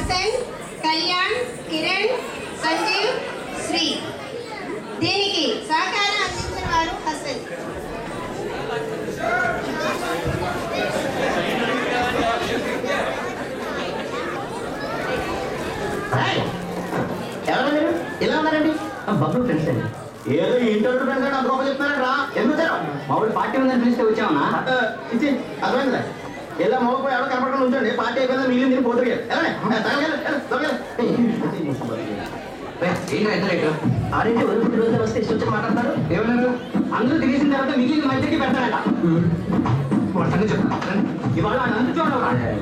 హసన్, కళ్యాణ్, కిరణ్, సంజీవ్, శ్రీ. దీనికి సహకారం అందించిన వారు హసన్. ఎలా ఉన్నారండి? బబ్బులు ఫ్రెండ్స్ అండి. ఏదో ఇంటర్ ఫ్రెండ్స్ అంటే గొప్ప చెప్తున్నారా? ఎందుకు మామూలు పార్టీ ఉందని పిలిస్తే వచ్చామన్నా ఇచ్చి అర్థమైందా? ఎలా మోకపోయి ఎవరో కనపడకుండా ఉంచండి. పార్టీ అయిపోయిందా మిగిలింది పోతుంది. ఆరేంటి వదులుకుంటే రోజులు వస్తే ఇష్టం వచ్చి మాట్లాడతారు. ఏమన్నారు? అందరూ తినేసిన తర్వాత మిగిలిన మధ్యకి పెడతారట. చెప్తాను ఇవాళ అందరూ చూడాలి.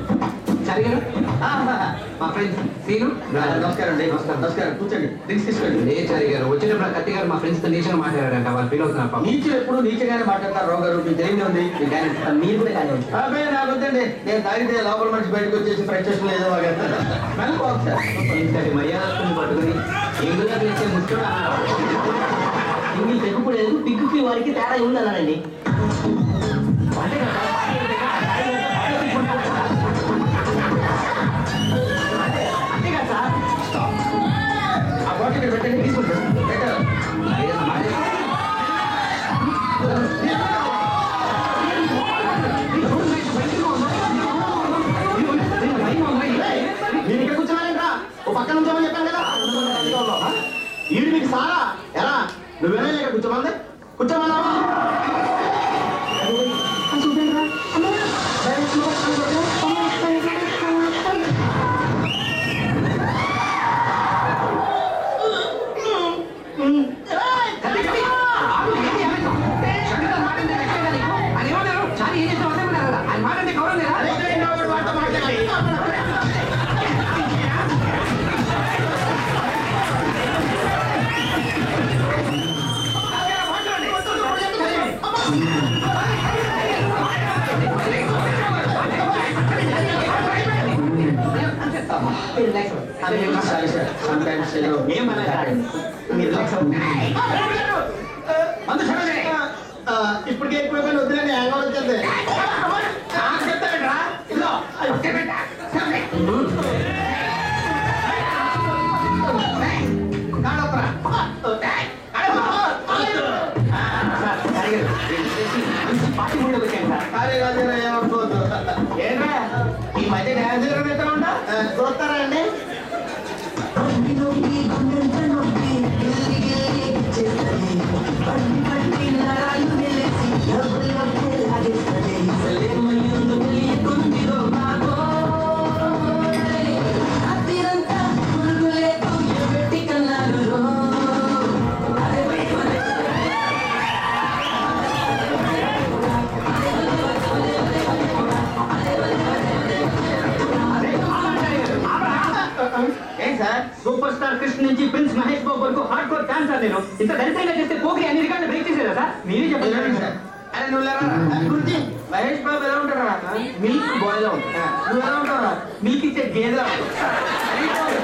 సరిగా మా ఫ్రెండ్స్ సీను. నమస్కారం అండి. నమస్కారం కూర్చోండి. డ్రింక్స్ తీసుకోండి. లేదు సరి గారు వచ్చేటప్పుడు కత్తి గారు మా ఫ్రెండ్స్ తో నీచగా మాట్లాడారంట. వాళ్ళు ఫీల్ అవుతున్నారు. నీచలు ఎప్పుడు నీచగానే మాట్లాడతారు. రావు గారు మీకు తెలియదు ఉంది. మీరు కూడా కానీ నాకు వద్దండి. నేను తాగితే లోపల మనిషి బయటకు వచ్చేసి ఫ్రెండ్స్ లేదో మర్యాద పట్టుకుని ఎందుకు పిలిచే ముట్టుడు ఇంగిల్ తెగుపలేదు. పిగ్గుకి వారికి తేడా ఉందన్నానండి. పెట్టండి తీసుకుంటారు. నేను ఇక్కడ కూర్చోవాలంటరా? ఓ పక్కన ఉంచోమని చెప్పాను కదా. ఈడు మీకు సారా ఎలా నువ్వేనా ఇక్కడ కూర్చోమంది? కూర్చోమన్నావా? ఇప్పటికే ఎక్కువ వద్దులేండి. హ్యాంగ్ ఓవర్ వచ్చేది. ఏంట్రా ఈ మధ్య డ్యాన్స్ చూస్తారా అండి? సూపర్ స్టార్ కృష్ణ నుంచి ప్రిన్స్ మహేష్ బాబు వరకు హార్డ్ కోర్ ఫ్యాన్ సార్. నేను ఇంత దరిద్రంగా చేస్తే పోగి అన్ని రికార్డులు బ్రేక్ చేసేదా సార్? మీరే చెప్పండి సార్. అరే నువ్వు గురించి మహేష్ బాబు ఎలా ఉంటారా? మిల్క్ బాయ్ లో ఉంటారా? నువ్వు ఎలా ఉంటారా? మిల్క్ ఇచ్చే గేదె.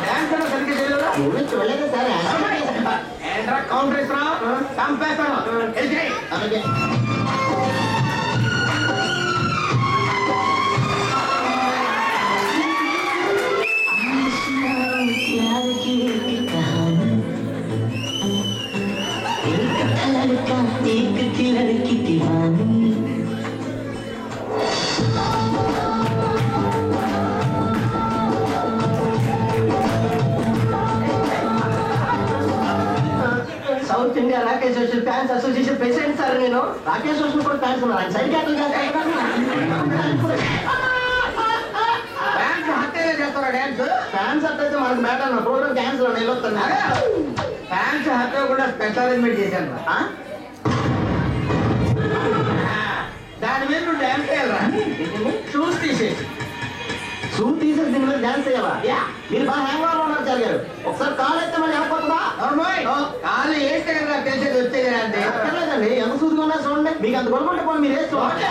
డాన్స్ అలా సరిగ్గా చేయలేదా? చూడలేదు సార్. ఏంట్రా కౌంటర్ ఇస్తున్నా? చంపేస్తాను. South India Rakesh Roshan fans association president sir. నేను రాకేష్ రోషన్ కూడా ఫ్యాన్స్ ఉన్నారు. సైడ్ క్యాటల్ చేస్తారా డాన్స్? ఫ్యాన్స్ అట్టయితే మనకు మ్యాటర్ అన్న ప్రోగ్రామ్ క్యాన్సిల్ నిలవస్తున్నా. ఫ్యాన్స్ హ్యాపీ కూడా స్పెషల్ అరేంజ్మెంట్ చేశాను. దాని మీద నువ్వు డ్యాన్స్ చేయాలరా? షూస్ తీసేసి షూ తీసేసి దీని మీద డ్యాన్స్ చేయాలా? మీరు బాగా హ్యాంగ్ ఓవర్ ఉన్నారు చాలు గారు. ఒకసారి కాలు అయితే మళ్ళీ వెళ్ళిపోతుందా? కాలు వేస్తే కదా తెలిసేది వచ్చేది అంటే. అక్కర్లేదండి. ఎంత సూదిగా ఉన్నా చూడండి. మీకు అంత కొనుక్కుంటే పోనీ మీరు వేసుకోండి.